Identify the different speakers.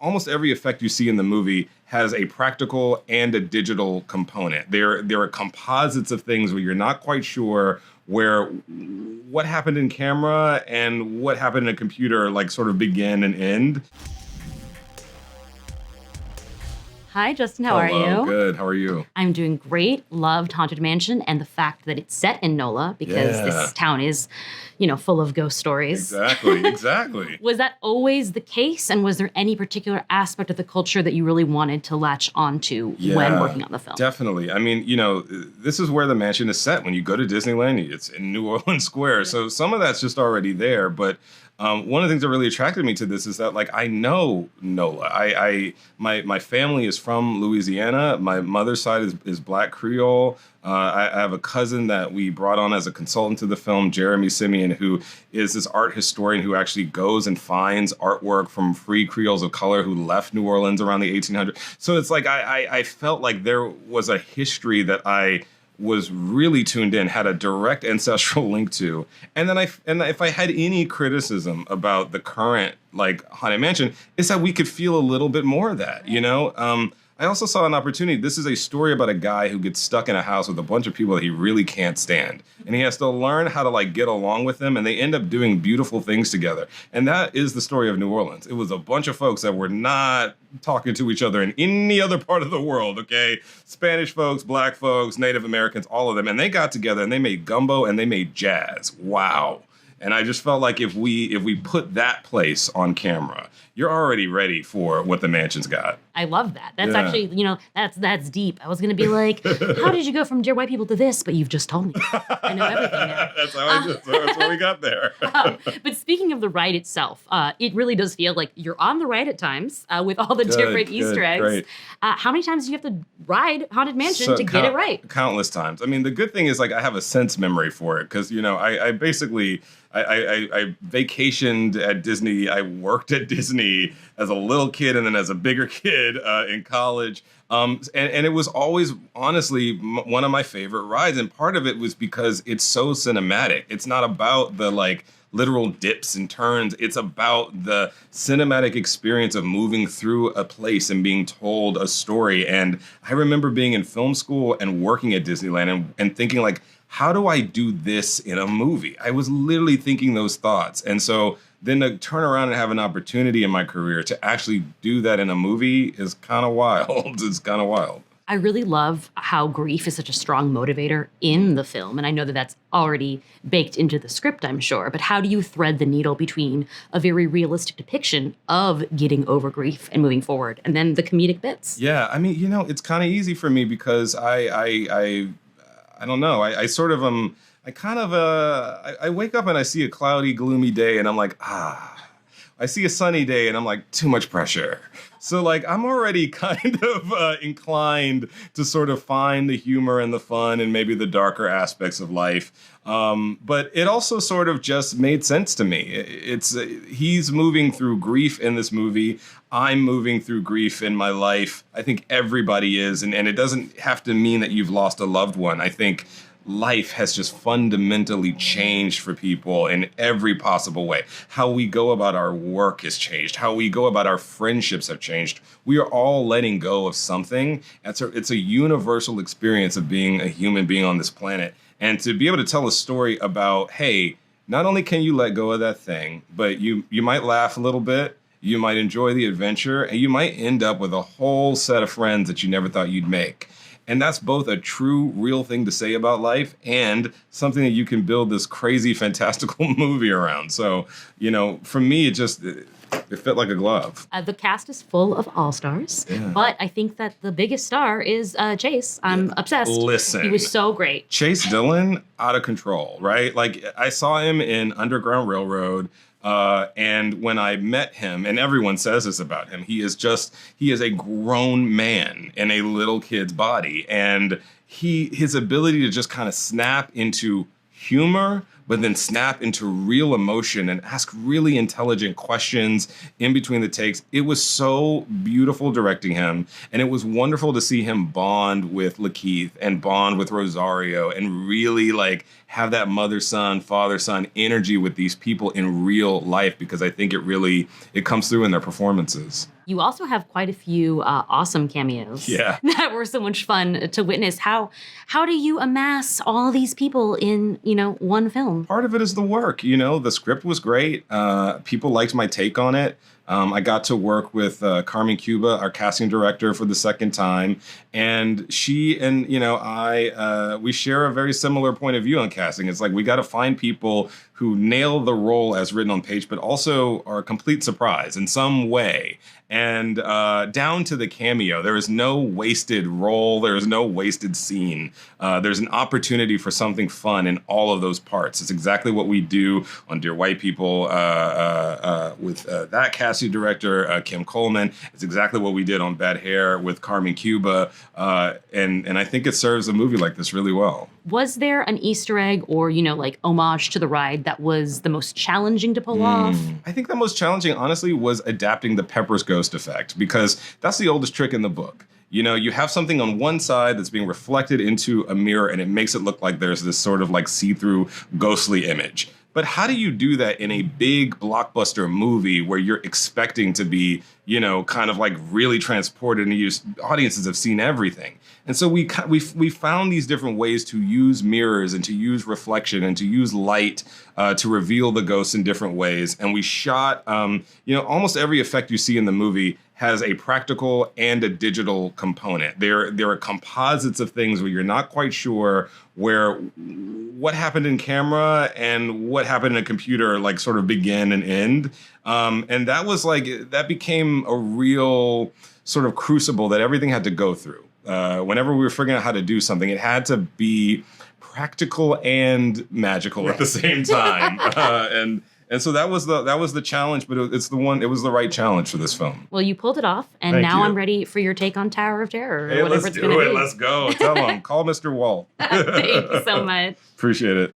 Speaker 1: almost every effect you see in the movie has a practical and a digital component. There are composites of things where you're not quite sure where what happened in camera and what happened in a computer like sort of begin and end.
Speaker 2: Hi, Justin. How are you?
Speaker 1: Good. How are you?
Speaker 2: I'm doing great. Loved Haunted Mansion and the fact that it's set in NOLA because this town is, full of ghost stories.
Speaker 1: Exactly.
Speaker 2: Was that always the case? And was there any particular aspect of the culture that you really wanted to latch onto when working on the film?
Speaker 1: Definitely. I mean, this is where the mansion is set. When you go to Disneyland, it's in New Orleans Square. Yeah. So some of that's just already there. But one of the things that really attracted me to this is that, I know NOLA. My family is from Louisiana. My mother's side is Black Creole. I have a cousin that we brought on as a consultant to the film, Justin Simien, who is this art historian who actually goes and finds artwork from free Creoles of color who left New Orleans around the 1800s. So it's I felt like there was a history that I was really tuned in, had a direct ancestral link to. And then if I had any criticism about the current Haunted Mansion, it's that we could feel a little bit more of that, I also saw an opportunity. This is a story about a guy who gets stuck in a house with a bunch of people that he really can't stand. And he has to learn how to get along with them, and they end up doing beautiful things together. And that is the story of New Orleans. It was a bunch of folks that were not talking to each other in any other part of the world, okay? Spanish folks, Black folks, Native Americans, all of them. And they got together and they made gumbo and they made jazz. Wow. And I just felt like if we put that place on camera, you're already ready for what the mansion's got.
Speaker 2: I love that. That's actually, that's deep. I was going to be like, how did you go from Dear White People to this? But you've just told me. I know everything now.
Speaker 1: That's how we got there.
Speaker 2: But speaking of the ride itself, it really does feel like you're on the ride at times with all the different Easter eggs.
Speaker 1: Great.
Speaker 2: How many times do you have to ride Haunted Mansion to get it right?
Speaker 1: Countless times. I mean, the good thing is I have a sense memory for it because, I basically... I vacationed at Disney. I worked at Disney as a little kid and then as a bigger kid in college. And it was always, honestly, one of my favorite rides. And part of it was because it's so cinematic. It's not about the literal dips and turns. It's about the cinematic experience of moving through a place and being told a story. And I remember being in film school and working at Disneyland and thinking how do I do this in a movie? I was literally thinking those thoughts. And so then to turn around and have an opportunity in my career to actually do that in a movie is kind of wild. It's kind of wild.
Speaker 2: I really love how grief is such a strong motivator in the film. And I know that that's already baked into the script, I'm sure. But how do you thread the needle between a very realistic depiction of getting over grief and moving forward and then the comedic bits?
Speaker 1: Yeah, I mean, it's kind of easy for me because I don't know. I sort of I wake up and I see a cloudy, gloomy day and I'm like, I see a sunny day and I'm like, too much pressure. So I'm already kind of inclined to sort of find the humor and the fun and maybe the darker aspects of life. But it also sort of just made sense to me. He's moving through grief in this movie. I'm moving through grief in my life. I think everybody is. And it doesn't have to mean that you've lost a loved one. I think life has just fundamentally changed for people in every possible way. How we go about our work has changed. How we go about our friendships have changed. We are all letting go of something. It's a universal experience of being a human being on this planet. And to be able to tell a story about, hey, not only can you let go of that thing, but you might laugh a little bit, you might enjoy the adventure, and you might end up with a whole set of friends that you never thought you'd make. And that's both a true, real thing to say about life and something that you can build this crazy, fantastical movie around. So, for me, it fit like a glove.
Speaker 2: The cast is full of all-stars, but I think that the biggest star is Chase. I'm obsessed.
Speaker 1: Listen.
Speaker 2: He was so great.
Speaker 1: Chase Dillon, out of control, right? I saw him in Underground Railroad. And when I met him, and everyone says this about him, he is a grown man in a little kid's body. And his ability to just kind of snap into humor, but then snap into real emotion and ask really intelligent questions in between the takes. It was so beautiful directing him. And it was wonderful to see him bond with Lakeith and bond with Rosario and really have that mother-son, father-son energy with these people in real life, because I think it comes through in their performances.
Speaker 2: You also have quite a few awesome cameos that were so much fun to witness. How do you amass all these people in, one film?
Speaker 1: Part of it is the work. The script was great. People liked my take on it. I got to work with Carmen Cuba, our casting director, for the second time. And she and, we share a very similar point of view on casting. It's like we got to find people who nail the role as written on page, but also are a complete surprise in some way. And down to the cameo, there is no wasted role. There is no wasted scene. There's an opportunity for something fun in all of those parts. It's exactly what we do on Dear White People with that casting director, Kim Coleman. It's exactly what we did on Bad Hair with Carmen Cuba. And I think it serves a movie like this really well.
Speaker 2: Was there an Easter egg or, homage to the ride that was the most challenging to pull off?
Speaker 1: I think the most challenging, honestly, was adapting the Pepper's Ghost effect, because that's the oldest trick in the book. You have something on one side that's being reflected into a mirror, and it makes it look like there's this sort of like see-through ghostly image. But how do you do that in a big blockbuster movie where you're expecting to be, kind of like really transported, and audiences have seen everything? And so we found these different ways to use mirrors and to use reflection and to use light to reveal the ghosts in different ways. And we shot, almost every effect you see in the movie has a practical and a digital component. There are composites of things where you're not quite sure what happened in camera and what happened in a computer, like sort of begin and end. And that became a real sort of crucible that everything had to go through. Whenever we were figuring out how to do something, it had to be practical and magical at the same time. And so that was the challenge, but it was the right challenge for this film.
Speaker 2: Well, you pulled it off, and
Speaker 1: Thank
Speaker 2: now
Speaker 1: you.
Speaker 2: I'm ready for your take on Tower of Terror, or
Speaker 1: Hey,
Speaker 2: whatever
Speaker 1: let's
Speaker 2: it's going to
Speaker 1: do it.
Speaker 2: be.
Speaker 1: Let's go. Tell him. Call Mr. Walt.
Speaker 2: Thank you so much.
Speaker 1: Appreciate it.